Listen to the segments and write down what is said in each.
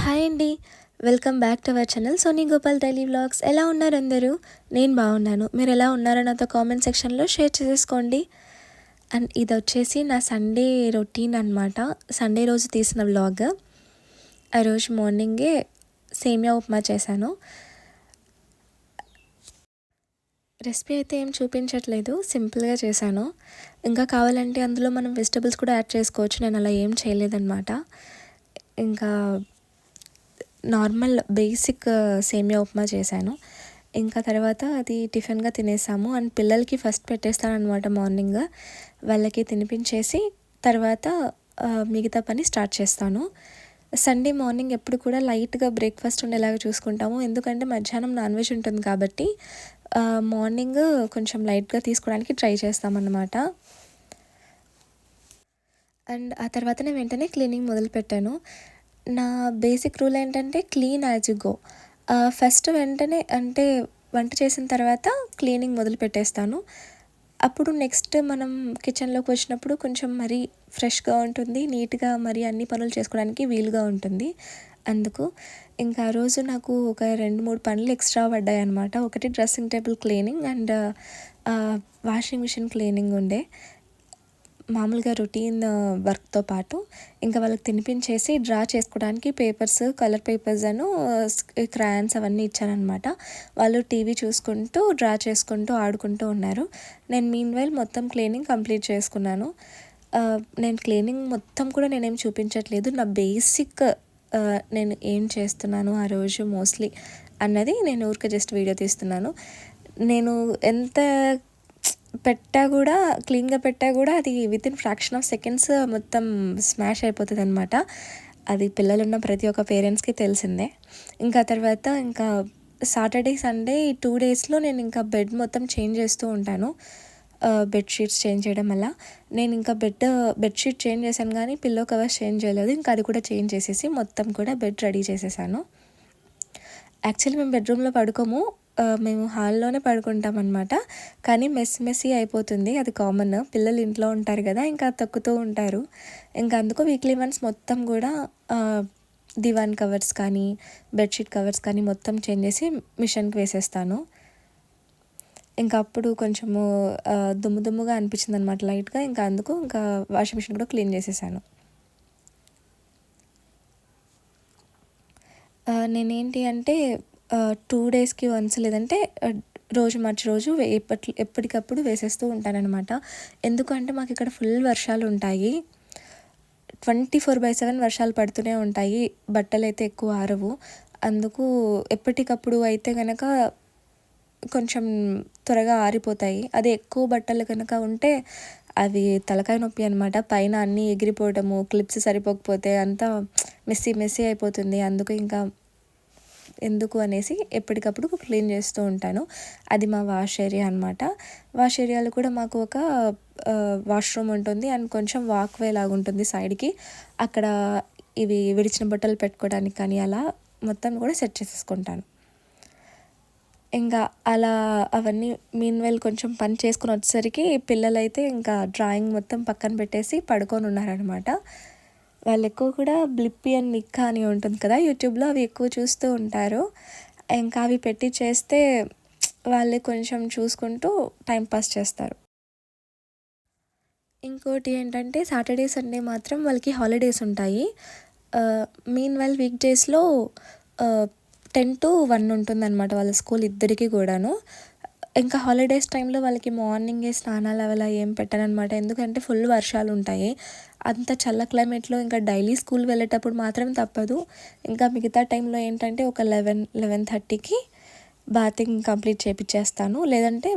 Hi అండి. Welcome back to our channel Soni Gopal daily vlogs. ఎలా ఉన్నారు అందరూ? నేను బాగున్నాను. మీరు ఎలా ఉన్నారో నాతో కామెంట్ సెక్షన్లో షేర్ చేసేసుకోండి. అండ్ ఇది వచ్చేసి నా సండే రొటీన్ అనమాట. సండే రోజు తీసిన వ్లాగ్. ఆ రోజు మార్నింగే సేమియా ఉప్మా చేశాను. రెసిపీ అయితే ఏం చూపించట్లేదు, సింపుల్గా చేశాను. ఇంకా కావాలంటే అందులో మనం వెజిటబుల్స్ కూడా యాడ్ చేసుకోవచ్చు. నేను అలా ఏం చేయలేదన్నమాట. ఇంకా నార్మల్ బేసిక్ సేమియా ఉప్మా చేశాను. ఇంకా తర్వాత అది టిఫిన్గా తినేసాము. అండ్ పిల్లలకి ఫస్ట్ పెట్టేస్తానమాట మార్నింగ్. వాళ్ళకి తినిపించేసి తర్వాత మిగతా పని స్టార్ట్ చేస్తాను. సండే మార్నింగ్ ఎప్పుడు కూడా లైట్గా బ్రేక్ఫాస్ట్ ఉండేలాగా చూసుకుంటాము. ఎందుకంటే మధ్యాహ్నం నాన్ వెజ్ ఉంటుంది కాబట్టి మార్నింగ్ కొంచెం లైట్గా తీసుకోవడానికి ట్రై చేస్తామన్నమాట. అండ్ ఆ తర్వాత నేను వెంటనే క్లీనింగ్ మొదలుపెట్టాను. నా బేసిక్ రూల్ ఏంటంటే clean as you go. First వెంటనే అంటే వంట చేసిన తర్వాత క్లీనింగ్ మొదలు పెట్టేస్తాను. అప్పుడు నెక్స్ట్ మనం కిచెన్లోకి వచ్చినప్పుడు కొంచెం మరీ ఫ్రెష్గా ఉంటుంది, నీట్గా మరి అన్ని పనులు చేసుకోవడానికి వీలుగా ఉంటుంది. అందుకు ఇంకా ఆ రోజు నాకు ఒక 2-3 పనులు ఎక్స్ట్రా పడ్డాయి అన్నమాట. ఒకటి dressing table cleaning and washing machine cleaning ఉండే. మామూలుగా రొటీన్ వర్క్తో పాటు ఇంకా వాళ్ళకి తినిపించేసి డ్రా చేసుకోవడానికి పేపర్స్, కలర్ పేపర్స్ క్రయాన్స్ అవన్నీ ఇచ్చానమాట. వాళ్ళు టీవీ చూసుకుంటూ డ్రా చేసుకుంటూ ఆడుకుంటూ ఉన్నారు. నేను మీన్వైల్ మొత్తం క్లీనింగ్ కంప్లీట్ చేసుకున్నాను. నేను క్లీనింగ్ మొత్తం కూడా నేనేం చూపించట్లేదు. నా బేసిక్ నేను ఏం చేస్తున్నాను ఆ రోజు మోస్ట్లీ అన్నది నేను ఊరికే జస్ట్ వీడియో తీస్తున్నాను. నేను ఎంత క్లీన్గా పెట్టా కూడా అది వితిన్ ఫ్రాక్షన్ ఆఫ్ సెకండ్స్ మొత్తం స్మాష్ అయిపోతుంది అనమాట. అది పిల్లలున్న ప్రతి ఒక్క పేరెంట్స్కి తెలిసిందే. ఇంకా తర్వాత ఇంకా సాటర్డే సండే ఈ 2 డేస్లో నేను ఇంకా బెడ్ మొత్తం చేంజ్ చేస్తూ ఉంటాను. బెడ్షీట్స్ చేంజ్ చేయడం వల్ల నేను ఇంకా బెడ్షీట్ చేంజ్ చేశాను కానీ పిల్లో కవర్స్ చేంజ్ చేయలేదు. ఇంకా అది కూడా చేంజ్ చేసేసి మొత్తం కూడా బెడ్ రెడీ చేసేసాను. యాక్చువల్లీ మేము బెడ్రూమ్లో పడుకోము, మేము హాల్లోనే పడుకుంటాం అనమాట. కానీ మెస్సీ అయిపోతుంది, అది కామన్. పిల్లలు ఇంట్లో ఉంటారు కదా, ఇంకా తొక్కుతూ ఉంటారు. ఇంకా అందుకు వీక్లీ వన్స్ మొత్తం కూడా దివాన్ కవర్స్ కానీ బెడ్షీట్ కవర్స్ కానీ మొత్తం చేంజ్ చేసి మిషన్కి వేసేస్తాను. ఇంకా అప్పుడు కొంచెము దుమ్ముగా అనిపించింది అనమాట లైట్గా. ఇంకా అందుకు ఇంకా వాషింగ్ మిషన్ కూడా క్లీన్ చేసేసాను. నేనేంటి అంటే 2 డేస్కి వన్స్ లేదంటే రోజు మార్చి రోజు ఎప్పటికప్పుడు వేసేస్తూ ఉంటానన్నమాట. ఎందుకంటే మాకు ఇక్కడ ఫుల్ వర్షాలు ఉంటాయి. 24/7 వర్షాలు పడుతూనే ఉంటాయి. బట్టలు అయితే ఎక్కువ ఆరవు. అందుకు ఎప్పటికప్పుడు అయితే కనుక కొంచెం త్వరగా ఆరిపోతాయి. అదే ఎక్కువ బట్టలు కనుక ఉంటే అవి తలకాయ నొప్పి అనమాట. పైన అన్నీ ఎగిరిపోవడము, క్లిప్స్ సరిపోకపోతే అంతా మెస్సీ అయిపోతుంది. అందుకు ఇంకా ఎందుకు అనేసి ఎప్పటికప్పుడు క్లీన్ చేస్తూ ఉంటాను. అది మా వాష్ ఏరియా అనమాట. వాష్ ఏరియాలో కూడా మాకు ఒక వాష్రూమ్ ఉంటుంది అండ్ కొంచెం వాక్వే లాగా ఉంటుంది సైడ్కి. అక్కడ ఇవి విడిచిన బట్టలు పెట్టుకోవడానికి కానీ అలా మొత్తం కూడా సెట్ చేసేసుకుంటాను. ఇంకా అలా అవన్నీ మీన్వైల్ కొంచెం పని చేసుకుని వచ్చేసరికి పిల్లలైతే ఇంకా డ్రాయింగ్ మొత్తం పక్కన పెట్టేసి పడుకొని ఉన్నారనమాట. వాళ్ళు ఎక్కువ కూడా బ్లిప్పీ అండ్ నిక్కా అని ఉంటుంది కదా యూట్యూబ్లో, అవి ఎక్కువ చూస్తూ ఉంటారు. ఇంకా అవి పెట్టి చేస్తే వాళ్ళే కొంచెం చూసుకుంటూ టైంపాస్ చేస్తారు. ఇంకోటి ఏంటంటే సాటర్డే సండే మాత్రం వాళ్ళకి హాలిడేస్ ఉంటాయి. మీన్వైల్ వీక్ డేస్లో 10 to 1 ఉంటుందన్నమాట వాళ్ళ స్కూల్ ఇద్దరికి కూడాను. ఇంకా హాలిడేస్ టైంలో వాళ్ళకి మార్నింగే స్నానాలు అలా ఏం పెట్టనమాట. ఎందుకంటే ఫుల్ వర్షాలు ఉంటాయి. అంత చల్ల క్లైమేట్లో ఇంకా డైలీ స్కూల్ వెళ్ళేటప్పుడు మాత్రం తప్పదు. ఇంకా మిగతా టైంలో ఏంటంటే ఒక 11-11:30కి బాతింగ్ కంప్లీట్ చేపించేస్తాను. లేదంటే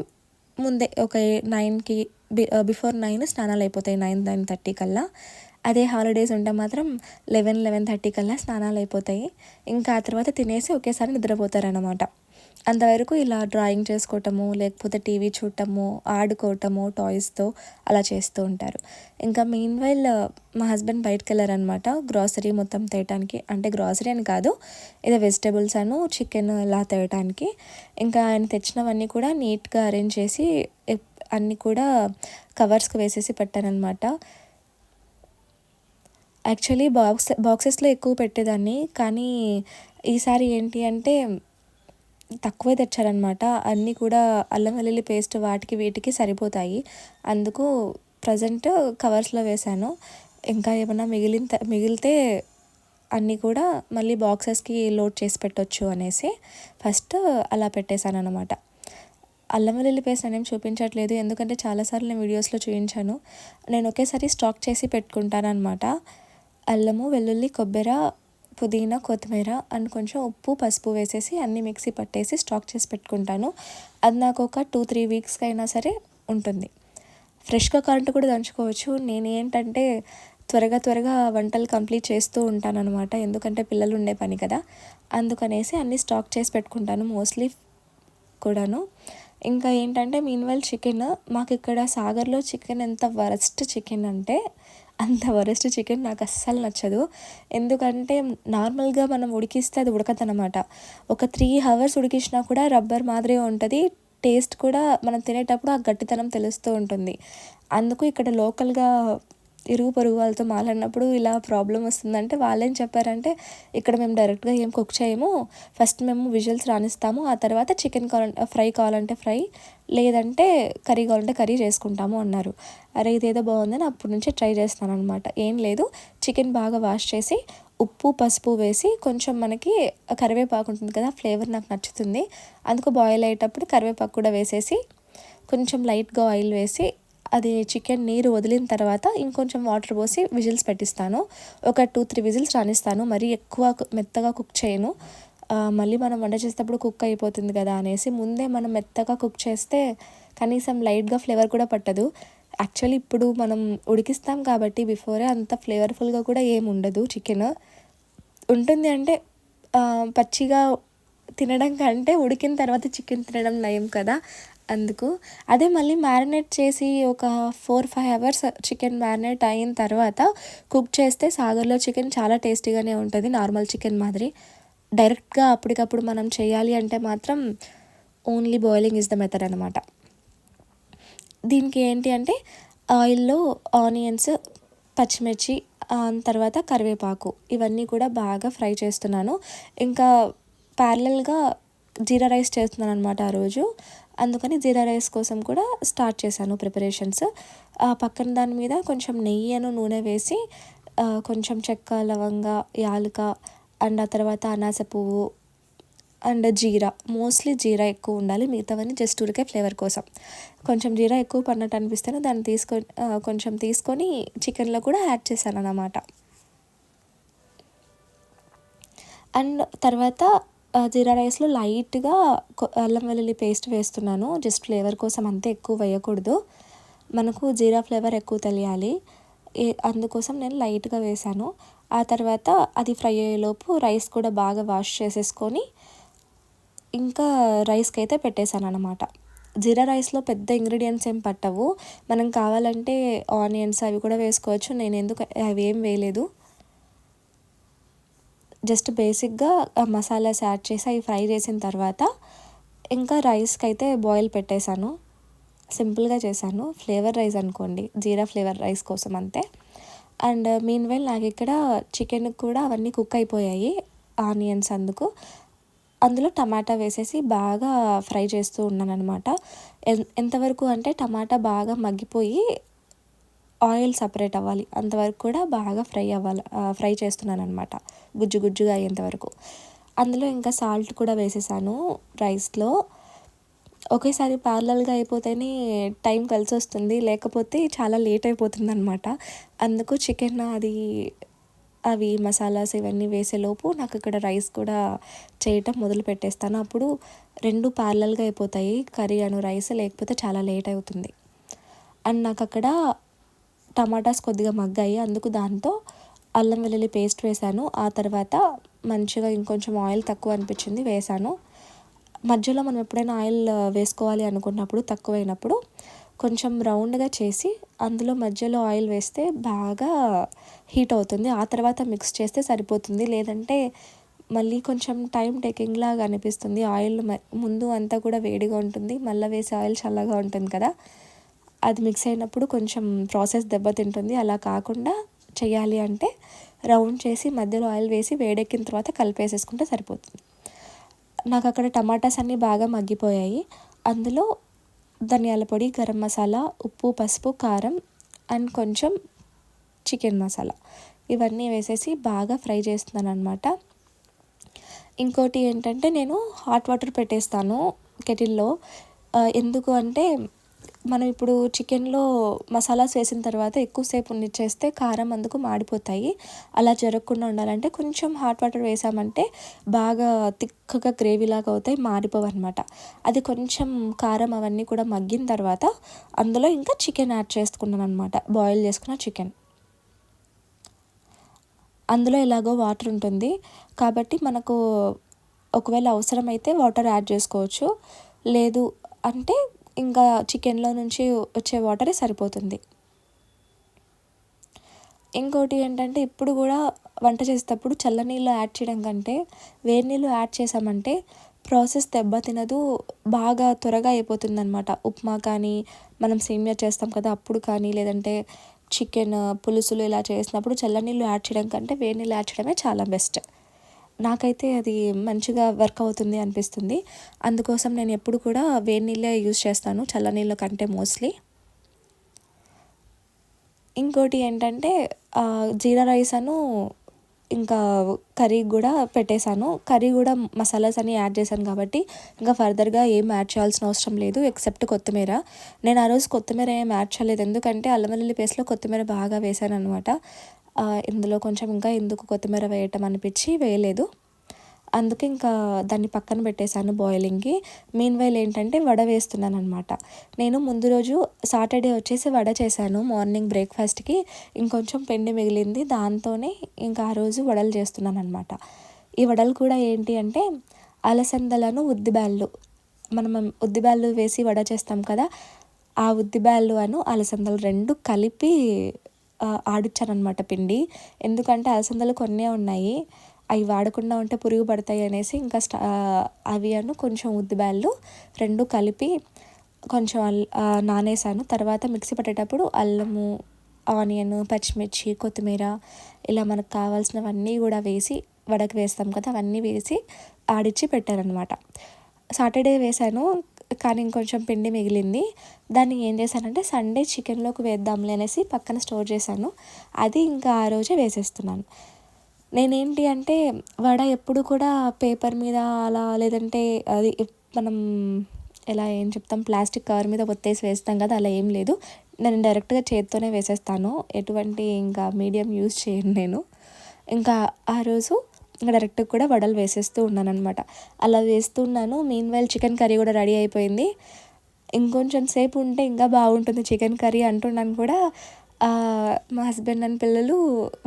ముందే ఒక 9కి బిఫోర్ 9 స్నానాలు అయిపోతాయి, 9-9:30 కల్లా. అదే హాలిడేస్ ఉంటే మాత్రం 11-11:30 కల్లా స్నానాలు అయిపోతాయి. ఇంకా ఆ తర్వాత తినేసి ఒకేసారి నిద్రపోతారనమాట. అంతవరకు ఇలా డ్రాయింగ్ చేసుకోవటము, లేకపోతే టీవీ చూడటము, ఆడుకోవటము టాయ్స్తో అలా చేస్తూ ఉంటారు. ఇంకా మీన్వైల్ మా హస్బెండ్ బయటకు వెళ్ళారనమాట గ్రాసరీ మొత్తం తేయటానికి. అంటే గ్రాసరీ అని కాదు, ఏదో వెజిటేబుల్స్ చికెన్ ఇలా తేయటానికి. ఇంకా ఆయన తెచ్చినవన్నీ కూడా నీట్గా అరేంజ్ చేసి అన్నీ కూడా కవర్స్కి వేసేసి పెట్టానమాట. యాక్చువల్లీ బాక్సెస్లో ఎక్కువ పెట్టేదాన్ని, కానీ ఈసారి ఏంటి అంటే తక్కువే తెచ్చారనమాట. అన్నీ కూడా అల్లం వెల్లుల్లి పేస్ట్ వాటికి వీటికి సరిపోతాయి. అందుకు ప్రజెంట్ కవర్స్లో వేశాను. ఇంకా ఏమన్నా మిగిలితే అన్నీ కూడా మళ్ళీ బాక్సెస్కి లోడ్ చేసి పెట్టొచ్చు అనేసి ఫస్ట్ అలా పెట్టేశాను అనమాట. అల్లం వెల్లుల్లి పేస్ట్ నేనేం చూపించట్లేదు, ఎందుకంటే చాలాసార్లు నేను వీడియోస్లో చూపించాను. నేను ఒకేసారి స్టాక్ చేసి పెట్టుకుంటాను అనమాట. అల్లము, వెల్లుల్లి, కొబ్బరి, పుదీనా, కొత్తిమీర అండ్ కొంచెం ఉప్పు, పసుపు వేసేసి అన్నీ మిక్సీ పట్టేసి స్టాక్ చేసి పెట్టుకుంటాను. అది నాకు ఒక 2-3 వీక్స్కి అయినా సరే ఉంటుంది. ఫ్రెష్గా కావాలంటే కూడా దంచుకోవచ్చు. నేను ఏంటంటే త్వరగా వంటలు కంప్లీట్ చేస్తూ ఉంటానన్నమాట, ఎందుకంటే పిల్లలు ఉండే పని కదా, అందుకనేసి అన్నీ స్టాక్ చేసి పెట్టుకుంటాను మోస్ట్లీ కూడాను. ఇంకా ఏంటంటే మీన్వైల్ చికెన్, మాకు ఇక్కడ సాగర్లో చికెన్ ఎంత వరస్ట్ చికెన్ అంటే అంత వరస్ట్ చికెన్ నాకు అస్సలు నచ్చదు. ఎందుకంటే నార్మల్గా మనం ఉడికిస్తే అది ఉడకదనమాట. ఒక 3 hours ఉడికించినా కూడా రబ్బర్ మాదిరే ఉంటుంది. టేస్ట్ కూడా మనం తినేటప్పుడు ఆ గట్టితనం తెలుస్తూ ఉంటుంది. అందుకు ఇక్కడ లోకల్గా ఇరుగు పొరుగు వాళ్ళతో మాట్లాడినప్పుడు ఇలా ప్రాబ్లం వస్తుందంటే వాళ్ళేం చెప్పారంటే, ఇక్కడ మేము డైరెక్ట్గా ఏం కుక్ చేయము, ఫస్ట్ మేము విజిల్స్ రానిస్తాము, ఆ తర్వాత చికెన్ ఫ్రై కావాలంటే ఫ్రై, లేదంటే కర్రీ కావాలంటే కర్రీ చేసుకుంటాము అన్నారు. అరే ఇదేదో బాగుందని అప్పటి నుంచి ట్రై చేస్తాను అనమాట. ఏం లేదు, చికెన్ బాగా వాష్ చేసి ఉప్పు, పసుపు వేసి కొంచెం మనకి కరివేపాకు ఉంటుంది కదా, ఫ్లేవర్ నాకు నచ్చుతుంది, అందుకు బాయిల్ అయ్యేటప్పుడు కరివేపాకు కూడా వేసేసి కొంచెం లైట్గా ఆయిల్ వేసి అది చికెన్ నీరు వదిలిన తర్వాత ఇంకొంచెం వాటర్ పోసి విజిల్స్ పెట్టిస్తాను. ఒక 2-3 విజిల్స్ రానిస్తాను. మరీ ఎక్కువ మెత్తగా కుక్ చేయను. మళ్ళీ మనం వంట చేసేటప్పుడు కుక్ అయిపోతుంది కదా అనేసి ముందే మనం మెత్తగా కుక్ చేస్తే కనీసం లైట్గా ఫ్లేవర్ కూడా పట్టదు. యాక్చువల్లీ ఇప్పుడు మనం ఉడికిస్తాం కాబట్టి బిఫోరే అంత ఫ్లేవర్ఫుల్గా కూడా ఏమి ఉండదు. చికెన్ ఉంటుంది అంటే పచ్చిగా తినడం కంటే ఉడికిన తర్వాత చికెన్ తినడం నయం కదా, అందుకు. అదే మళ్ళీ మ్యారినేట్ చేసి ఒక 4-5 hours చికెన్ మ్యారినేట్ అయిన తర్వాత కుక్ చేస్తే సాగర్లో చికెన్ చాలా టేస్టీగానే ఉంటుంది, నార్మల్ చికెన్ మాదిరి. డైరెక్ట్గా అప్పటికప్పుడు మనం చేయాలి అంటే మాత్రం only boiling is the method అనమాట. దీనికి ఏంటి అంటే ఆయిల్లో ఆనియన్స్, పచ్చిమిర్చి, తర్వాత కరివేపాకు ఇవన్నీ కూడా బాగా ఫ్రై చేస్తున్నాను. ఇంకా ప్యారలల్గా జీరా రైస్ చేస్తున్నాను అనమాట ఆ రోజు, అందుకని జీరా రైస్ కోసం కూడా స్టార్ట్ చేశాను ప్రిపరేషన్స్. పక్కన దాని మీద కొంచెం నెయ్యిను నూనె వేసి కొంచెం చెక్క, లవంగ, యాలక అండ్ ఆ తర్వాత అనాస పువ్వు అండ్ జీరా, మోస్ట్లీ జీరా ఎక్కువ ఉండాలి, మిగతావన్నీ జస్ట్ ఉరికే ఫ్లేవర్ కోసం. కొంచెం జీరా ఎక్కువ పడినట్టు అనిపిస్తేనే దాన్ని కొంచెం తీసుకొని చికెన్లో కూడా యాడ్ చేశాను అన్నమాట. అండ్ తర్వాత జీరా రైస్లో లైట్గా అల్లం వెల్లుల్లి పేస్ట్ వేస్తున్నాను, జస్ట్ ఫ్లేవర్ కోసం, అంతే, ఎక్కువ వేయకూడదు, మనకు జీరా ఫ్లేవర్ ఎక్కువ తెలియాలి, అందుకోసం నేను లైట్గా వేశాను. ఆ తర్వాత అది ఫ్రై అయ్యేలోపు రైస్ కూడా బాగా వాష్ చేసేసుకొని ఇంకా రైస్కి అయితే పెట్టేశాను అనమాట. జీరా రైస్లో పెద్ద ఇంగ్రీడియంట్స్ ఏం పట్టవు, మనం కావాలంటే ఆనియన్స్ అవి కూడా వేసుకోవచ్చు, నేను ఎందుకు అవి ఏం వేయలేదు, జస్ట్ బేసిక్గా మసాలాస్ యాడ్ చేసి అవి ఫ్రై చేసిన తర్వాత ఇంకా రైస్కి అయితే బాయిల్ పెట్టేశాను. సింపుల్గా చేశాను, ఫ్లేవర్ రైస్ అనుకోండి, జీరా ఫ్లేవర్ రైస్ కోసం అంతే. అండ్ మీన్వైల్ నాకు ఇక్కడ చికెన్ కూడా అవన్నీ కుక్ అయిపోయాయి, ఆనియన్స్, అందులో టమాటా వేసేసి బాగా ఫ్రై చేస్తూ ఉన్నాను అనమాట. ఎంతవరకు అంటే టమాటా బాగా మగ్గిపోయి ఆయిల్ సపరేట్ అవ్వాలి అంతవరకు కూడా బాగా ఫ్రై చేస్తున్నాను అనమాట, గుజ్జుగా అయ్యేంతవరకు. అందులో ఇంకా సాల్ట్ కూడా వేసేసాను రైస్లో. ఒకేసారి ప్యారలల్గా అయిపోతేనే టైం కలిసి వస్తుంది, లేకపోతే చాలా లేట్ అయిపోతుంది అనమాట. అందుకు చికెన్ అవి మసాలాస్ ఇవన్నీ వేసేలోపు నాకు ఇక్కడ రైస్ కూడా చేయటం మొదలు పెట్టేస్తాను. అప్పుడు 2 ప్యారలల్గా అయిపోతాయి, కర్రీ అను రైస్, లేకపోతే చాలా లేట్ అవుతుంది. అండ్ నాకు అక్కడ టమాటాస్ కొద్దిగా మగ్గాయి, అందుకు దాంతో అల్లం వెల్లుల్లి పేస్ట్ వేశాను. ఆ తర్వాత మంచిగా ఇంకొంచెం ఆయిల్ తక్కువ అనిపించింది వేశాను. మధ్యలో మనం ఎప్పుడైనా ఆయిల్ వేసుకోవాలి అనుకున్నప్పుడు తక్కువైనప్పుడు కొంచెం రౌండ్గా చేసి అందులో మధ్యలో ఆయిల్ వేస్తే బాగా హీట్ అవుతుంది, ఆ తర్వాత మిక్స్ చేస్తే సరిపోతుంది, లేదంటే మళ్ళీ కొంచెం టైం టేకింగ్ లాగా అనిపిస్తుంది. ఆయిల్ ముందు అంతా కూడా వేడిగా ఉంటుంది, మళ్ళీ వేసే ఆయిల్ చల్లగా ఉంటుంది కదా, అది మిక్స్ అయినప్పుడు కొంచెం ప్రాసెస్ దెబ్బతింటుంది. అలా కాకుండా చేయాలి అంటే రౌండ్ చేసి మధ్యలో ఆయిల్ వేసి వేడెక్కిన తర్వాత కలిపేసేసుకుంటే సరిపోతుంది. నాకు అక్కడ టమాటాస్ అన్నీ బాగా మగ్గిపోయాయి. అందులో ధనియాల పొడి, గరం మసాలా, ఉప్పు, పసుపు, కారం అండ్ కొంచెం చికెన్ మసాలా ఇవన్నీ వేసేసి బాగా ఫ్రై చేస్తున్నాను అనమాట. ఇంకోటి ఏంటంటే నేను హాట్ వాటర్ పెట్టేస్తాను కెటిల్లో. ఎందుకు అంటే మనం ఇప్పుడు చికెన్లో మసాలాస్ వేసిన తర్వాత ఎక్కువసేపు ఉండిచ్చేస్తే కారం అందుకు మాడిపోతాయి. అలా జరగకుండా ఉండాలంటే కొంచెం హాట్ వాటర్ వేసామంటే బాగా తిక్కగా గ్రేవీలాగా అవుతాయి, మాడిపోవు అనమాట. అది కొంచెం కారం అవన్నీ కూడా మగ్గిన తర్వాత అందులో ఇంకా చికెన్ యాడ్ చేసుకున్నాను అనమాట. బాయిల్ చేసుకున్న చికెన్ అందులో ఎలాగో వాటర్ ఉంటుంది కాబట్టి మనకు ఒకవేళ అవసరమైతే వాటర్ యాడ్ చేసుకోవచ్చు. లేదు అంటే ఇంకా చికెన్లో నుంచి వచ్చే వాటరే సరిపోతుంది. ఇంకోటి ఏంటంటే ఇప్పుడు కూడా వంట చేసేటప్పుడు చల్లనీళ్ళు యాడ్ చేయడం కంటే వేడి నీళ్ళు యాడ్ చేసామంటే ప్రాసెస్ దెబ్బతినదు, బాగా త్వరగా అయిపోతుంది అనమాట. ఉప్మా కానీ మనం సేమియా చేస్తాం కదా అప్పుడు కానీ, లేదంటే చికెన్ పులుసులు ఇలా చేసినప్పుడు చల్లనీళ్ళు యాడ్ చేయడం కంటే వేడి నీళ్ళు యాడ్ చేయడమే చాలా బెస్ట్. నాకైతే అది మంచిగా వర్క్ అవుతుంది అనిపిస్తుంది. అందుకోసం నేను ఎప్పుడు కూడా వేడి నీళ్ళే యూజ్ చేస్తాను చల్లనీళ్ళ కంటే మోస్ట్లీ. ఇంకోటి ఏంటంటే జీరా రైస్ ఇంకా కర్రీ కూడా పెట్టేశాను. కర్రీ కూడా మసాలాస్ అన్నీ యాడ్ చేశాను కాబట్టి ఇంకా ఫర్దర్గా ఏం యాడ్ చేయాల్సిన అవసరం లేదు ఎక్సెప్ట్ కొత్తిమీర. నేను ఆ రోజు కొత్తిమీర ఏం యాడ్ చేయలేదు, ఎందుకంటే అల్లం వెల్లుల్లి పేస్ట్లో కొత్తిమీర బాగా వేసాను అనమాట. ఇందులో కొంచెం ఇంకా ఎందుకు కొత్తిమీర వేయటం అనిపించి వేయలేదు. అందుకే ఇంకా దాన్ని పక్కన పెట్టేశాను బాయిలింగ్కి. మీన్వైల్ ఏంటంటే వడ వేస్తున్నాను అనమాట. నేను ముందు రోజు సాటర్డే వచ్చేసి వడ చేశాను మార్నింగ్ బ్రేక్ఫాస్ట్కి. ఇంకొంచెం పిండి మిగిలింది, దాంతోనే ఇంకా ఆ రోజు వడలు చేస్తున్నాను అనమాట. ఈ వడలు కూడా ఏంటి అంటే అలసందలను ఉద్దిబ్యాళ్ళు, మనం ఉద్దిబ్యాళ్ళు వేసి వడ చేస్తాం కదా, ఆ ఉద్దిబ్యాళ్ళు అలసందలు రెండు కలిపి ఆడిచ్చానమాట పిండి. ఎందుకంటే అలసందలు కొన్నే ఉన్నాయి, అవి వాడకుండా ఉంటే పురుగు పడతాయి అనేసి ఇంకా అవి కొంచెం ఉద్దిబ్యాళ్ళు రెండు కలిపి కొంచెం నానేసాను. తర్వాత మిక్సీ పట్టేటప్పుడు అల్లము, ఆనియన్, పచ్చిమిర్చి, కొత్తిమీర ఇలా మనకు కావాల్సినవన్నీ కూడా వేసి వడకు వేస్తాం కదా అవన్నీ వేసి ఆడిచ్చి పెట్టారనమాట. సాటర్డే వేసాను కానీ ఇంకొంచెం పిండి మిగిలింది. దాన్ని ఏం చేశానంటే సండే చికెన్లోకి వేద్దాంలే అనేసి పక్కన స్టోర్ చేశాను. అది ఇంకా ఆ రోజే వేసేస్తున్నాను. నేనేంటి అంటే వడ ఎప్పుడు కూడా పేపర్ మీద అలా, లేదంటే అది మనం ఎలా ఏం చెప్తాం ప్లాస్టిక్ కవర్ మీద ఒత్తేసి వేస్తాం కదా, అలా ఏం లేదు. నేను డైరెక్ట్గా చేత్తోనే వేసేస్తాను, ఎటువంటి ఇంకా మీడియం యూజ్ చేయను నేను. ఇంకా ఆ రోజు ఇంకా డైరెక్ట్గా కూడా వడలు వేసేస్తూ ఉన్నాను అనమాట. అలా వేస్తున్నాను. మీన్వైల్ చికెన్ కర్రీ కూడా రెడీ అయిపోయింది. ఇంకొంచెం సేపు ఉంటే ఇంకా బాగుంటుంది చికెన్ కర్రీ అంటున్నాను కూడా. మా హస్బెండ్ అండ్ పిల్లలు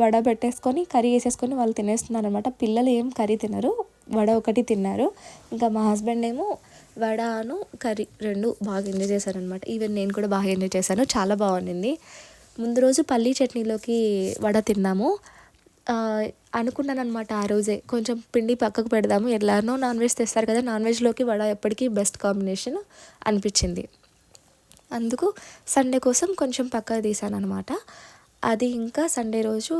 వడ పెట్టేసుకొని కర్రీ వేసేసుకొని వాళ్ళు తినేస్తున్నారు అనమాట. పిల్లలు ఏం కర్రీ తినరు, వడ ఒకటి తిన్నారు. ఇంకా మా హస్బెండ్ ఏమో వడను కర్రీ రెండు బాగా ఎంజాయ్ చేశారనమాట. ఈవెన్ నేను కూడా బాగా ఎంజాయ్ చేశాను, చాలా బాగుండింది. ముందు రోజు పల్లీ చట్నీలోకి వడ తిన్నాము. అనుకున్నాను అనమాట ఆ రోజే కొంచెం పిండి పక్కకు పెడదాము, ఎలానో నాన్ వెజ్ తెస్తారు కదా, నాన్ వెజ్లోకి వడ ఎప్పటికీ బెస్ట్ కాంబినేషన్ అనిపించింది. అందుకు సండే కోసం కొంచెం పక్కకు తీసాను అనమాట. అది ఇంకా సండే రోజు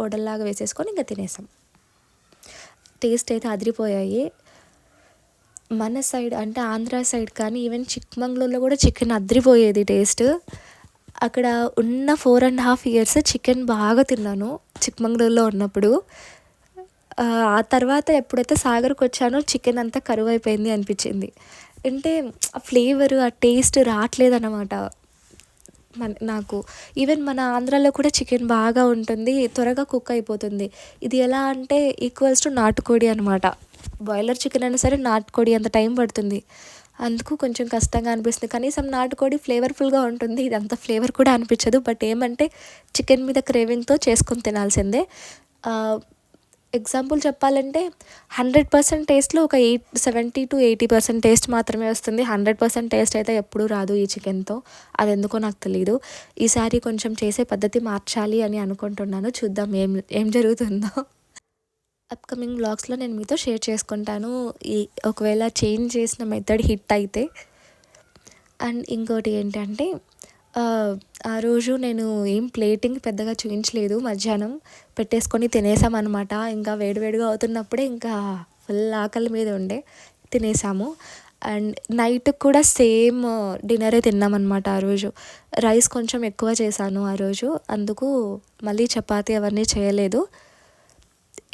వడల్లాగా వేసేసుకొని ఇంకా తినేసాం. టేస్ట్ అయితే అదిరిపోయాయి. మన సైడ్ అంటే ఆంధ్ర సైడ్ కానీ ఈవెన్ చిక్మంగళూరులో కూడా చికెన్ అదిరిపోయేది టేస్ట్. అక్కడ ఉన్న 4.5 years చికెన్ బాగా తిన్నాను చిక్మంగళూరులో ఉన్నప్పుడు. ఆ తర్వాత ఎప్పుడైతే సాగర్కి వచ్చానో చికెన్ అంతా కరువు అయిపోయింది అనిపించింది. అంటే ఆ ఫ్లేవర్, ఆ టేస్ట్ రావట్లేదన్నమాట నాకు. ఈవెన్ మన ఆంధ్రాలో కూడా చికెన్ బాగా ఉంటుంది, త్వరగా కుక్ అయిపోతుంది. ఇది ఎలా అంటే ఈక్వల్స్ టు నాటుకోడి అనమాట. బాయిలర్ చికెన్ అయినా సరే నాటుకోడి అంత టైం పడుతుంది, అందుకు కొంచెం కష్టంగా అనిపిస్తుంది. కనీసం నాటుకోడి ఫ్లేవర్ఫుల్గా ఉంటుంది, ఇది అంత ఫ్లేవర్ కూడా అనిపించదు. బట్ ఏమంటే చికెన్ మీద క్రేవింగ్తో చేసుకొని తినాల్సిందే. ఎగ్జాంపుల్ చెప్పాలంటే 100% టేస్ట్లో ఒక 70-80% టేస్ట్ మాత్రమే వస్తుంది. 100% టేస్ట్ అయితే ఎప్పుడూ రాదు ఈ చికెన్తో, అది ఎందుకో నాకు తెలియదు. ఈసారి కొంచెం చేసే పద్ధతి మార్చాలి అని అనుకుంటున్నాను, చూద్దాం ఏం జరుగుతుందో. అప్కమింగ్ వ్లాగ్స్లో నేను మీతో షేర్ చేసుకుంటాను ఒకవేళ చేంజ్ చేసిన మెథడ్ హిట్ అయితే. అండ్ ఇంకోటి ఏంటంటే ఆ రోజు నేను ఏం ప్లేటింగ్ పెద్దగా చూయించలేదు. మధ్యాహ్నం పెట్టేసుకొని తినేసామనమాట. ఇంకా వేడివేడిగా అవుతున్నప్పుడే ఇంకా ఫుల్ ఆకలి మీద ఉండే తినేసాము. అండ్ నైట్‌కి కూడా సేమ్ డిన్నరే తిన్నామనమాట ఆ రోజు. రైస్ కొంచెం ఎక్కువ చేశాను ఆ రోజు. అందుకు మళ్ళీ చపాతీ అవన్నీ చేయలేదు.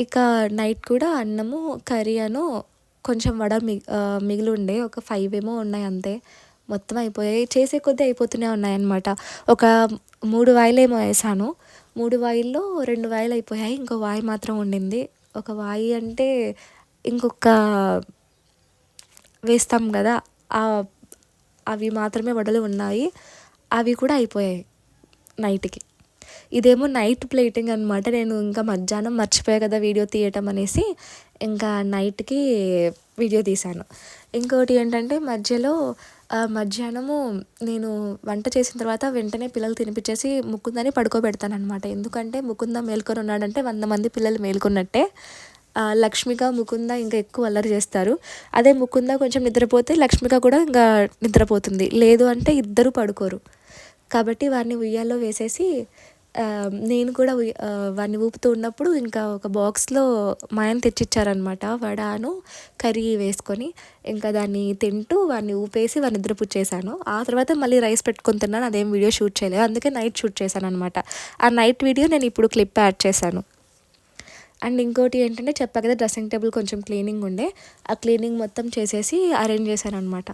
ఇక నైట్ కూడా అన్నము, కర్రీ కొంచెం వడ మిగిలుండే. ఒక 5 ఏమో ఉన్నాయి అంతే. మొత్తం అయిపోయాయి. చేసే కొద్దీ అయిపోతూనే ఉన్నాయన్నమాట. ఒక 3 వాయిలేమో ఏసాను. 3 వాయిల్లో 2 వాయిలు అయిపోయాయి. ఇంకో వాయి మాత్రం ఉండింది. ఒక వాయి అంటే ఇంకొక వేస్తాం కదా! ఆహ్, అవి మాత్రమే వడలు ఉన్నాయి. అవి కూడా అయిపోయాయి నైట్‌కి. ఇదేమో నైట్ ప్లేటింగ్ అనమాట. నేను ఇంకా మధ్యాహ్నం మర్చిపోయా కదా వీడియో తీయటం అనేసి, ఇంకా నైట్‌కి వీడియో తీశాను. ఇంకోటి ఏంటంటే మధ్యాహ్నము నేను వంట చేసిన తర్వాత వెంటనే పిల్లలు తినిపించేసి ముకుందని పడుకోబెడతాననమాట. ఎందుకంటే ముకుంద మేల్కొని ఉన్నాడంటే 100 మంది పిల్లలు మేలుకున్నట్టే. లక్ష్మిక, ముకుంద ఇంకా ఎక్కువ అల్లరి చేస్తారు. అదే ముకుంద కొంచెం నిద్రపోతే లక్ష్మిక కూడా ఇంకా నిద్రపోతుంది. లేదు అంటే ఇద్దరు పడుకోరు. కాబట్టి వాడిని ఉయ్యాల్లో వేసేసి నేను కూడా వాడిని ఊపుతూ ఉన్నప్పుడు ఇంకా ఒక బాక్స్‌లో మా ఆయన తెచ్చిచ్చారనమాట. వడను, కర్రీ వేసుకొని ఇంకా దాన్ని తింటూ వాడిని ఊపేసి వాడిని నిద్రపుచ్చేసాను. ఆ తర్వాత మళ్ళీ రైస్ పెట్టుకొని తిన్నాను. అదేం వీడియో షూట్ చేయలేదు. అందుకే నైట్ షూట్ చేశాననమాట. ఆ నైట్ వీడియో నేను ఇప్పుడు క్లిప్ యాడ్ చేశాను. అండ్ ఇంకోటి ఏంటంటే చెప్పా కదా డ్రెస్సింగ్ టేబుల్ కొంచెం క్లీనింగ్ ఉండే. ఆ క్లీనింగ్ మొత్తం చేసేసి అరేంజ్ చేశాననమాట.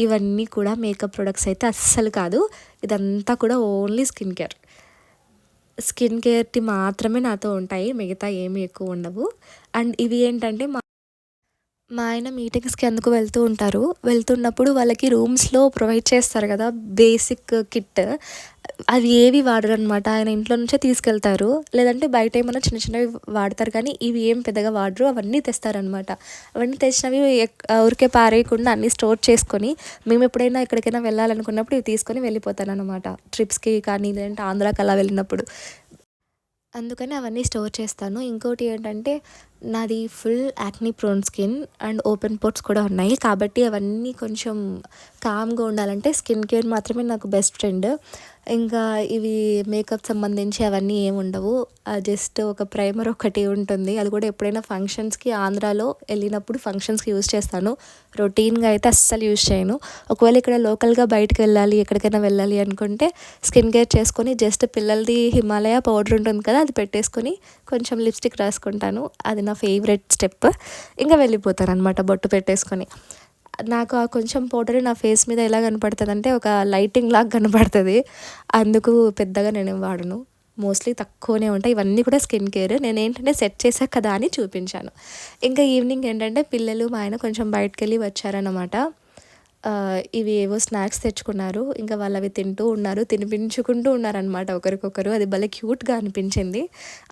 ఇవన్నీ కూడా మేకప్ ప్రొడక్ట్స్ అయితే అస్సలు కాదు. ఇదంతా కూడా ఓన్లీ స్కిన్ కేర్‌టి మాత్రమే నాతో ఉంటాయి. మిగతా ఏమి ఎక్కువ ఉండవు. అండ్ ఇవి ఏంటంటే మా ఆయన మీటింగ్స్‌కి అందుకు వెళ్తూ ఉంటారు. వెళ్తున్నప్పుడు వాళ్ళకి రూమ్స్‌లో ప్రొవైడ్ చేస్తారు కదా! Basic kit. అవి ఏవి వాడరనమాట. ఆయన ఇంట్లో నుంచే తీసుకెళ్తారు. లేదంటే బయట ఏమన్నా చిన్న చిన్నవి వాడతారు కానీ ఇవి ఏం పెద్దగా వాడరు. అవన్నీ తెస్తారనమాట. అవన్నీ తెచ్చినవి ఊరికే పారేయకుండా అన్నీ స్టోర్ చేసుకొని మేము ఎప్పుడైనా ఎక్కడికైనా వెళ్ళాలనుకున్నప్పుడు ఇవి తీసుకొని వెళ్ళిపోతాననమాట. ట్రిప్స్‌కి కానీ లేదంటే ఆంధ్రాకి అలా వెళ్ళినప్పుడు. అందుకని అవన్నీ స్టోర్ చేస్తాను. ఇంకోటి ఏంటంటే నాది full acne prone skin and open pores కూడా ఉన్నాయి. కాబట్టి అవన్నీ కొంచెం కామ్‌గా ఉండాలంటే స్కిన్ కేర్ మాత్రమే నాకు బెస్ట్ ఫ్రెండ్. ఇంకా ఇవి మేకప్ సంబంధించి అవన్నీ ఏమి ఉండవు. జస్ట్ ఒక ప్రైమర్ ఒకటి ఉంటుంది. అది కూడా ఎప్పుడైనా ఫంక్షన్స్‌కి ఆంధ్రాలో వెళ్ళినప్పుడు ఫంక్షన్స్‌కి యూజ్ చేస్తాను. రొటీన్‌గా అయితే అస్సలు యూజ్ చేయను. ఒకవేళ ఇక్కడ లోకల్‌గా బయటకి వెళ్ళాలి, ఎక్కడికైనా వెళ్ళాలి అనుకుంటే స్కిన్ కేర్ చేసుకొని జస్ట్ పిల్లలది హిమాలయ పౌడర్ ఉంటుంది కదా! అది పెట్టేసుకొని కొంచెం లిప్స్టిక్ రాసుకుంటాను. అది నా ఫేవరెట్ స్టెప్. ఇంకా వెళ్ళిపోతాననమాట బొట్టు పెట్టేసుకొని. నాకు ఆ కొంచెం పౌడరే నా ఫేస్ మీద ఎలా కనపడుతదంటే ఒక లైటింగ్ లాగా కనపడుతది. అందుకు పెద్దగా నేనేం వాడను. మోస్ట్లీ తక్కువనే ఉంటాయి. ఇవన్నీ కూడా స్కిన్ కేర్. నేనేంటంటే సెట్ చేశా కదా అని చూపించాను. ఇంకా ఈవినింగ్ ఏంటంటే పిల్లలు, మా ఆయన కొంచెం బయటికెళ్ళి వచ్చారనమాట. ఇవి ఏవో స్నాక్స్ తెచ్చుకున్నారు. ఇంకా వాళ్ళు అవి తింటూ ఉన్నారు. తినిపించుకుంటూ ఉన్నారనమాట ఒకరికొకరు. అది భలే క్యూట్‌గా అనిపించింది.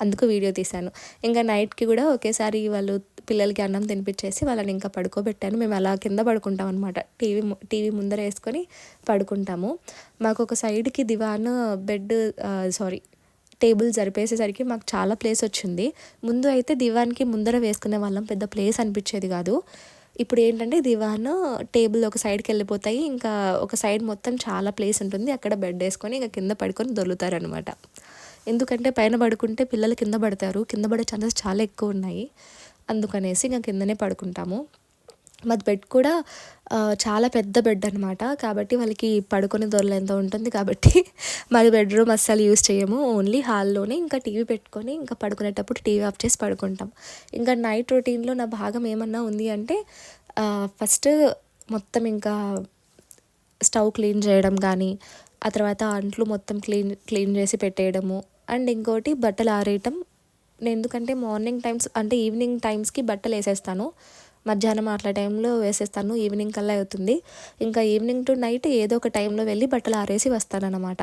అందుకు వీడియో తీశాను. ఇంకా నైట్‌కి కూడా ఒకేసారి వాళ్ళు పిల్లలకి అన్నం తినిపించేసి వాళ్ళని ఇంకా పడుకోబెట్టాను. మేము అలా కింద పడుకుంటాం అనమాట. టీవీ ముందర వేసుకొని పడుకుంటాము. మాకు ఒక సైడ్‌కి దివాన్ బెడ్ సారీ టేబుల్ జరిపేసేసరికి మాకు చాలా ప్లేస్ వచ్చింది. ముందు అయితే దివాన్‌కి ముందర వేసుకునే వాళ్ళం. పెద్ద ప్లేస్ అనిపించేది కాదు. ఇప్పుడు ఏంటంటే దివాన్, టేబుల్ ఒక సైడ్‌కి వెళ్ళిపోతాయి. ఇంకా ఒక సైడ్ మొత్తం చాలా ప్లేస్ ఉంటుంది. అక్కడ బెడ్ వేసుకొని ఇంక కింద పడుకొని దొర్లుతారనమాట. ఎందుకంటే పైన పడుకుంటే పిల్లలు కింద పడతారు. కింద పడే ఛాన్సెస్ చాలా ఎక్కువ ఉన్నాయి. అందుకనేసి ఇంక కిందనే పడుకుంటాము. మాది బెడ్ కూడా చాలా పెద్ద బెడ్ అనమాట. కాబట్టి వాళ్ళకి పడుకొని దొర్లేంత ఉంటుంది కాబట్టి మాది బెడ్‌రూమ్ అస్సలు యూజ్ చేయము. ఓన్లీ హాల్లోనే ఇంకా టీవీ పెట్టుకొని ఇంకా పడుకునేటప్పుడు టీవీ ఆఫ్ చేసి పడుకుంటాం. ఇంకా నైట్ రొటీన్‌లో నా భాగం ఏమన్నా ఉంది అంటే ఫస్ట్ మొత్తం ఇంకా స్టవ్ క్లీన్ చేయడం కానీ, ఆ తర్వాత అంట్లు మొత్తం క్లీన్ చేసి పెట్టేయడము. అండ్ ఇంకోటి బట్టలు ఆరేయటం. నేను ఎందుకంటే మార్నింగ్ టైమ్స్ అంటే ఈవినింగ్ టైమ్స్‌కి బట్టలు వేసేస్తాను. మధ్యాహ్నం అట్లా టైంలో వేసేస్తాను. ఈవినింగ్ కల్లా అవుతుంది. ఇంకా ఈవినింగ్ టు నైట్ ఏదో ఒక టైంలో వెళ్ళి బట్టలు ఆరేసి వస్తానన్నమాట.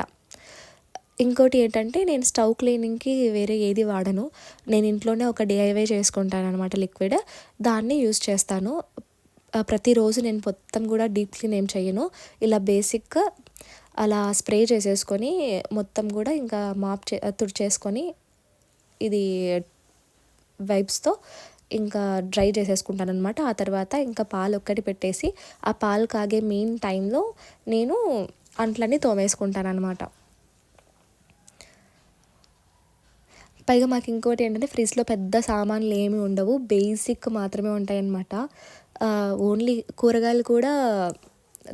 ఇంకోటి ఏంటంటే నేను స్టవ్ క్లీనింగ్‌కి వేరే ఏది వాడను. నేను ఇంట్లోనే ఒక డీఐవై చేసుకుంటాననమాట లిక్విడ్. దాన్ని యూజ్ చేస్తాను. ప్రతిరోజు నేను మొత్తం కూడా డీప్ క్లీన్ ఏం చెయ్యను. ఇలా బేసిక్‌గా అలా స్ప్రే చేసేసుకొని మొత్తం కూడా ఇంకా తుడిచేసుకొని ఇది వైప్స్‌తో ఇంకా డ్రై చేసేసుకుంటాననమాట. ఆ తర్వాత ఇంకా పాలు ఒక్కటి పెట్టేసి ఆ పాలు కాగే మెయిన్ టైంలో నేను అంట్లన్నీ తోమేసుకుంటానన్నమాట. పైగా మాకు ఇంకోటి ఏంటంటే ఫ్రిడ్జ్‌లో పెద్ద సామాన్లు ఏమి ఉండవు. బేసిక్ మాత్రమే ఉంటాయన్నమాట. ఓన్లీ కూరగాయలు కూడా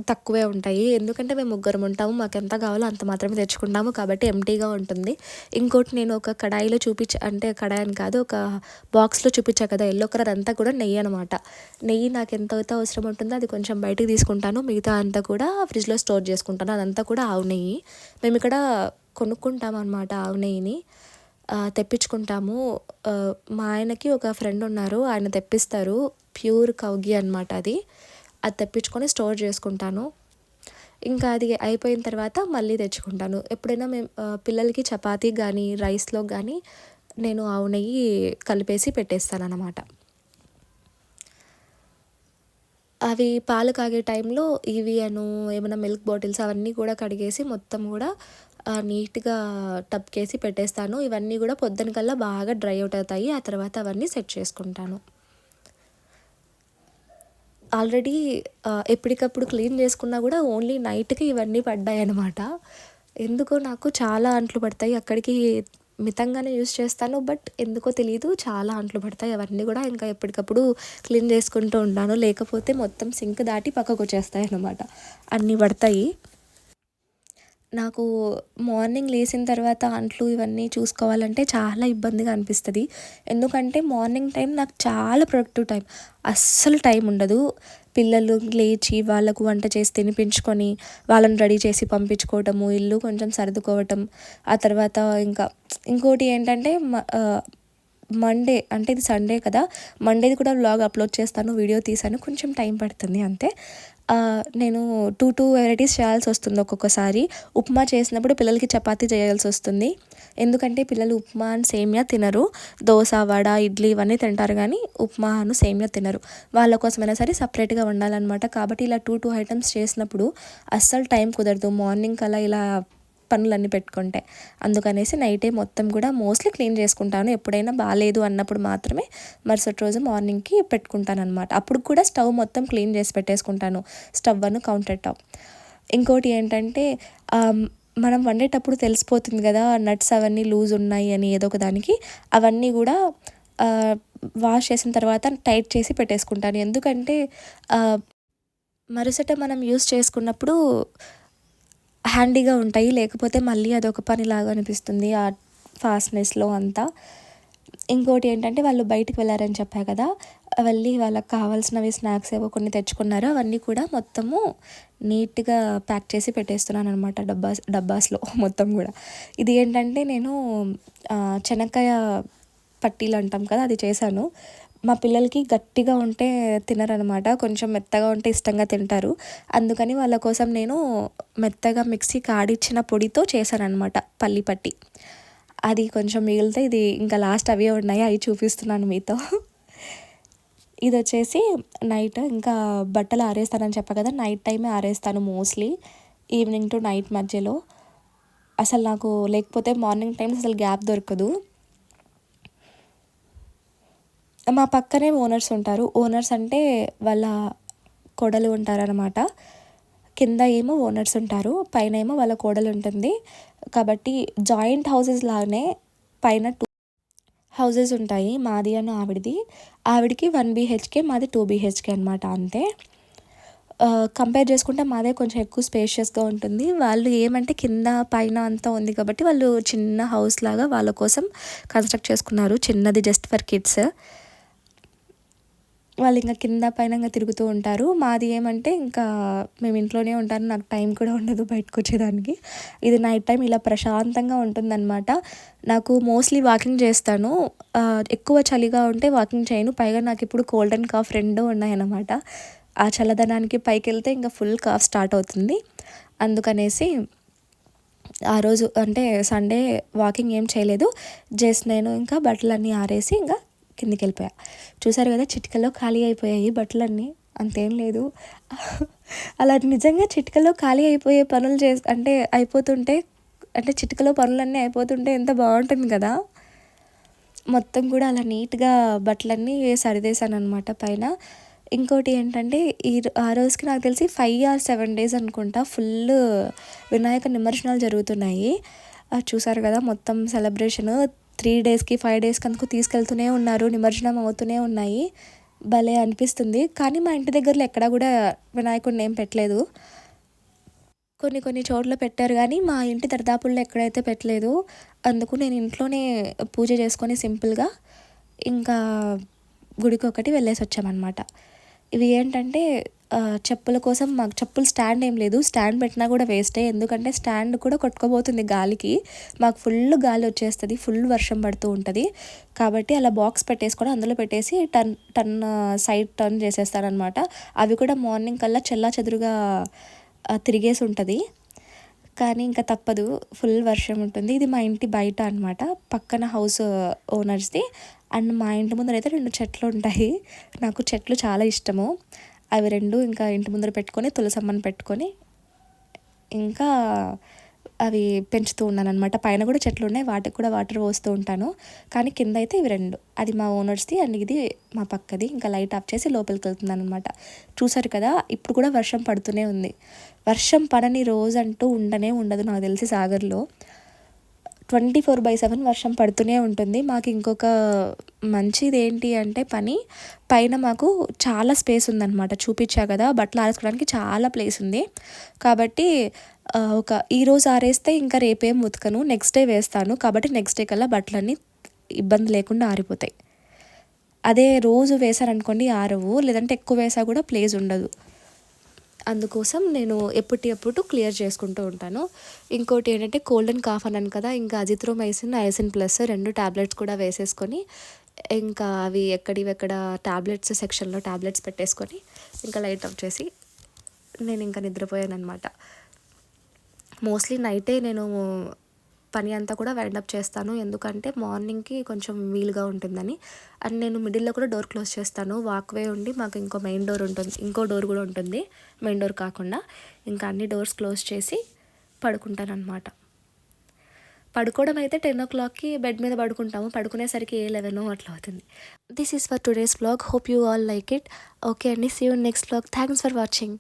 తక్కువే ఉంటాయి. ఎందుకంటే మేము ముగ్గురం ఉంటాము. మాకెంత కావాలో అంత మాత్రమే తెచ్చుకుంటాము. కాబట్టి ఎంప్టీగా ఉంటుంది. ఇంకోటి నేను ఒక కడాయిలో అంటే కడాయి అని కాదు, ఒక బాక్స్‌లో చూపించా కదా! యెల్లో కలర్ అంతా కూడా నెయ్యి అనమాట. నెయ్యి నాకు ఎంతైతే అవసరం ఉంటుందో అది కొంచెం బయటికి తీసుకుంటాను. మిగతా అంతా కూడా ఫ్రిడ్జ్‌లో స్టోర్ చేసుకుంటాను. అదంతా కూడా ఆవు నెయ్యి. మేమిక్కడ కొనుక్కుంటామన్నమాట ఆవు నెయ్యిని. తెప్పించుకుంటాము. మా ఆయనకి ఒక ఫ్రెండ్ ఉన్నారు. ఆయన తెప్పిస్తారు. ప్యూర్ కౌ ఘీ అనమాట అది. అది తెప్పించుకొని స్టోర్ చేసుకుంటాను. ఇంకా అది అయిపోయిన తర్వాత మళ్ళీ తెచ్చుకుంటాను. ఎప్పుడైనా మేము పిల్లలకి చపాతీ గానీ, రైస్‌లో గానీ నేను ఆవు నెయ్యి కలిపేసి పెట్టేస్తాననమాట. అవి పాలు కాగే టైంలో ఏమైనా మిల్క్ బాటిల్స్ అవన్నీ కూడా కడిగేసి మొత్తం కూడా నీట్‌గా టబ్‌కేసి పెట్టేస్తాను. ఇవన్నీ కూడా పొద్దునకల్లా బాగా డ్రై అవుట్ అవుతాయి. ఆ తర్వాత అవన్నీ సెట్ చేసుకుంటాను. ఆల్రెడీ ఎప్పటికప్పుడు క్లీన్ చేసుకున్నా కూడా ఓన్లీ నైట్‌కి ఇవన్నీ పడ్డాయనమాట. ఎందుకో నాకు చాలా అంట్లు పడతాయి. అక్కడికి మితంగానే యూజ్ చేస్తాను. బట్ ఎందుకో తెలీదు చాలా అంట్లు పడతాయి. అవన్నీ కూడా ఇంకా ఎప్పటికప్పుడు క్లీన్ చేసుకుంటూ ఉంటాను. లేకపోతే మొత్తం సింక్ దాటి పక్కకొచ్చేస్తాయన్నమాట. అన్నీ పడతాయి. నాకు మార్నింగ్ లేచిన తర్వాత అంట్లు ఇవన్నీ చూసుకోవాలంటే చాలా ఇబ్బందిగా అనిపిస్తది. ఎందుకంటే మార్నింగ్ టైం నాకు చాలా ప్రొడక్టివ్ టైం. అస్సలు టైం ఉండదు. పిల్లలు లేచి వాళ్ళకు వంట చేసి తినిపించుకొని, వాళ్ళని రెడీ చేసి పంపించుకోవటము, ఇల్లు కొంచెం సర్దుకోవటం, ఆ తర్వాత ఇంకోటి ఏంటంటే మండే అంటే ఇది సండే కదా! మండేది కూడా వ్లాగ్ అప్లోడ్ చేస్తాను. వీడియో తీశాను. కొంచెం టైం పడుతుంది అంతే. నేను 2 వెరైటీస్ చేయాల్సొస్తుంది ఒక్కొక్కసారి. ఉప్మా చేసినప్పుడు పిల్లలకి చపాతీ చేయాల్సొస్తుంది. ఎందుకంటే పిల్లలు ఉప్మా అండ్ సేమియా తినరు. దోస, వడ, ఇడ్లీ ఇవన్నీ తింటారు కానీ ఉప్మాను, సేమియా తినరు. వాళ్ళ కోసమైనా సరే సపరేట్‌గా వండాలనమాట. కాబట్టి ఇలా 2 ఐటెమ్స్ చేసినప్పుడు అస్సలు టైం కుదరదు. మార్నింగ్ కల్లా ఇలా పనులన్నీ పెట్టుకుంటే. అందుకనేసి నైటే మొత్తం కూడా మోస్ట్‌లీ క్లీన్ చేసుకుంటాను. ఎప్పుడైనా బాలేదు అన్నప్పుడు మాత్రమే మరుసటి రోజు మార్నింగ్‌కి పెట్టుకుంటాననమాట. అప్పుడు కూడా స్టవ్ మొత్తం క్లీన్ చేసి పెట్టేసుకుంటాను. Stove counter top. ఇంకోటి ఏంటంటే మనం వండేటప్పుడు తెలిసిపోతుంది కదా! నట్స్ అవన్నీ లూజ్ ఉన్నాయి అని ఏదో ఒక దానికి. అవన్నీ కూడా వాష్ చేసిన తర్వాత టైట్ చేసి పెట్టేసుకుంటాను. ఎందుకంటే మరుసట మనం యూజ్ చేసుకున్నప్పుడు హ్యాండీగా ఉంటాయి. లేకపోతే మళ్ళీ అదొక పనిలాగా అనిపిస్తుంది ఆ ఫాస్ట్‌నెస్‌లో అంతా. ఇంకోటి ఏంటంటే వాళ్ళు బయటికి వెళ్లారని చెప్పా కదా! వెళ్ళి వాళ్ళకి కావాల్సినవి స్నాక్స్ ఏవో కొన్ని తెచ్చుకున్నారు. అవన్నీ కూడా మొత్తము నీట్‌గా ప్యాక్ చేసి పెట్టేస్తున్నాననమాట డబ్బాస్‌లో మొత్తం గూడా. ఇది ఏంటంటే నేను చెనక్కాయ పట్టీలు అంటాం కదా! అది చేశాను. మా పిల్లలకి గట్టిగా ఉంటే తినరనమాట. కొంచెం మెత్తగా ఉంటే ఇష్టంగా తింటారు. అందుకని వాళ్ళ కోసం నేను మెత్తగా మిక్సీకి ఆడిచ్చిన పొడితో చేశాననమాట పల్లి పట్టి. అది కొంచెం మిగిలితే ఇది ఇంకా లాస్ట్ అవే ఉన్నాయి. అవి చూపిస్తున్నాను మీతో. ఇదొచ్చేసి నైట్ ఇంకా బట్టలు ఆరేస్తానని చెప్పా కదా! నైట్ టైమే ఆరేస్తాను మోస్ట్‌లీ. ఈవినింగ్ టు నైట్ మధ్యలో. అసలు నాకు లేకపోతే మార్నింగ్ టైమ్స్ అసలు గ్యాప్ దొరకదు. మా పక్కనే ఓనర్స్ ఉంటారు. ఓనర్స్ అంటే వాళ్ళ కోడలు ఉంటారనమాట. కింద ఏమో ఓనర్స్ ఉంటారు. పైన ఏమో వాళ్ళ కోడలు ఉంటుంది. కాబట్టి జాయింట్ హౌసెస్ లాగానే పైన 2 హౌసెస్ ఉంటాయి. మాది ఆవిడది. ఆవిడకి 1 బీహెచ్‌కే, మాది 2 బీహెచ్‌కే అనమాట అంతే. కంపేర్ చేసుకుంటే మాదే కొంచెం ఎక్కువ స్పేషియస్‌గా ఉంటుంది. వాళ్ళు ఏమంటే కింద పైన అంతా ఉంది కాబట్టి వాళ్ళు చిన్న హౌస్ లాగా వాళ్ళ కోసం కన్‌స్ట్రక్ట్ చేసుకున్నారు. చిన్నది జస్ట్ ఫర్ కిడ్స్. వాళ్ళు కింద పైన తిరుగుతూ ఉంటారు. మాది ఏమంటే మేము ఇంట్లోనే ఉంటాను. నాకు టైం కూడా ఉండదు బయటకొచ్చేదానికి. ఇది నైట్ టైం ఇలా ప్రశాంతంగా ఉంటుందనమాట. నాకు మోస్ట్‌లీ వాకింగ్ చేస్తాను. ఎక్కువ చలిగా ఉంటే వాకింగ్ చేయను. పైగా నాకిప్పుడు కోల్డ్ అండ్ కాఫ్ 2 ఉన్నాయన్నమాట. ఆ చల్లదనానికి పైకెళ్తే ఫుల్ కాఫ్ స్టార్ట్ అవుతుంది. అందుకనేసి ఆ రోజు అంటే సండే వాకింగ్ ఏం చేయలేదు. జస్ట్ నేను బట్టలన్నీ ఆరేసి కిందికెళ్ళిపోయా. చూసారు కదా! చిటికలో ఖాళీ అయిపోయాయి బట్టలన్నీ. అంతేం లేదు. అలా నిజంగా చిటికలో ఖాళీ అయిపోయే పనులు అయిపోతుంటే చిటికలో పనులన్నీ అయిపోతుంటే ఎంత బాగుంటుంది కదా! మొత్తం కూడా అలా నీట్‌గా బట్టలన్నీ సర్దేశాననమాట పైన. ఇంకోటి ఏంటంటే ఆ రోజుకి నాకు తెలిసి 5 ఆర్ 7 డేస్ అనుకుంటా ఫుల్ వినాయక నిమజ్జనాలు జరుగుతున్నాయి. చూసారు కదా మొత్తం సెలబ్రేషను 3 డేస్‌కి 5 డేస్‌కి అందుకు తీసుకెళ్తూనే ఉన్నారు. నిమజ్జనం అవుతూనే ఉన్నాయి. భలే అనిపిస్తుంది. కానీ మా ఇంటి దగ్గరలో ఎక్కడా కూడా వినాయకుడిని ఏం పెట్టలేదు. కొన్ని కొన్ని చోట్ల పెట్టారు కానీ మా ఇంటి దరిదాపుల్లో ఎక్కడైతే పెట్టలేదు. అందుకు నేను ఇంట్లోనే పూజ చేసుకొని సింపుల్‌గా ఇంకా గుడికొకటి వెళ్ళేసొచ్చామనమాట. ఇవి ఏంటంటే చెప్పుల కోసం మాకు చెప్పులు స్టాండ్ ఏం లేదు. స్టాండ్ పెట్టినా కూడా వేస్టే. ఎందుకంటే స్టాండ్ కూడా కొట్టుకుపోతుంది గాలికి. మాకు ఫుల్ గాలి వచ్చేస్తది. ఫుల్ వర్షం పడుతూ ఉంటది. కాబట్టి అలా బాక్స్ పెట్టేసుకొని అందులో పెట్టేసి సైడ్ టర్న్ చేసేస్తాననమాట. అవి కూడా మార్నింగ్ కల్లా చెల్లాచెదురుగా తిరిగేసి ఉంటది. కానీ ఇంకా తప్పదు. ఫుల్ వర్షం ఉంటుంది. ఇది మా ఇంటి బయట అనమాట. పక్కన హౌస్ ఓనర్స్‌ది. అండ్ మా ఇంటి ముందరైతే 2 చెట్లు ఉంటాయి. నాకు చెట్లు చాలా ఇష్టము. అవి 2 ఇంకా ఇంటి ముందర పెట్టుకొని తులసమ్మని పెట్టుకొని ఇంకా అవి పెంచుతూ ఉన్నాననమాట. పైన కూడా చెట్లున్నాయి. వాటికి కూడా వాటర్ పోస్తూ ఉంటాను. కానీ కింద అయితే ఇవి 2 అది మా ఓనర్స్‌ది అండ్ ఇది మా పక్కది. ఇంకా లైట్ ఆఫ్ చేసి లోపలికెళ్తున్నాననమాట. చూసారు కదా! ఇప్పుడు కూడా వర్షం పడుతూనే ఉంది. వర్షం పడని రోజంటూ ఉండనే ఉండదు నాకు తెలిసి సాగర్‌లో. 24/7 వర్షం పడుతూనే ఉంటుంది. మాకు ఇంకొక మంచిది ఏంటి అంటే పైన మాకు చాలా స్పేస్ ఉందనమాట. చూపిచ్చా కదా! బట్టలు ఆరేసుకోవడానికి చాలా ప్లేస్ ఉంది. కాబట్టి ఈరోజు ఆరేస్తే ఇంకా రేపేం ఉతకను. నెక్స్ట్ డే వేస్తాను. కాబట్టి నెక్స్ట్ డే కల్లా బట్టలన్నీ ఇబ్బంది లేకుండా ఆరిపోతాయి. అదే రోజు వేశారనుకోండి ఆరవు. లేదంటే ఎక్కువ వేసా కూడా ప్లేస్ ఉండదు. అందుకోసం నేను ఎప్పుడు క్లియర్ చేసుకుంటూ ఉంటాను. ఇంకోటి ఏంటంటే కోల్డ్ అండ్ కాఫ్ అన్నాను కదా! ఇంకా అజిత్రోమైసిన్, నయాసిన్ ప్లస్ 2 టాబ్లెట్స్ కూడా వేసేసుకొని ఇంకా అవి ఎక్కడివెక్కడ టాబ్లెట్స్ సెక్షన్‌లో టాబ్లెట్స్ పెట్టేసుకొని ఇంకా లైట్ ఆఫ్ చేసి నేను ఇంకా నిద్రపోయాననమాట. మోస్ట్లీ నైటే నేను పని అంతా కూడా వైండ్ అప్ చేస్తాను. ఎందుకంటే మార్నింగ్‌కి కొంచెం వీలుగా ఉంటుందని. అండ్ నేను మిడిల్‌లో కూడా డోర్ క్లోజ్ చేస్తాను. వాక్‌వే ఉండి మాకు ఇంకో మెయిన్ డోర్ ఉంటుంది. ఇంకో డోర్ కూడా ఉంటుంది. మెయిన్ డోర్ కాకుండా. ఇంకా అన్ని డోర్స్ క్లోజ్ చేసి పడుకుంటాననమాట. పడుకోవడం అయితే 10:00కి బెడ్ మీద పడుకుంటాము. పడుకునేసరికి 11 అట్లా అవుతుంది. This is for today's vlog. Hope you all like it. Okay అండి. See you in next vlog. Thanks for watching.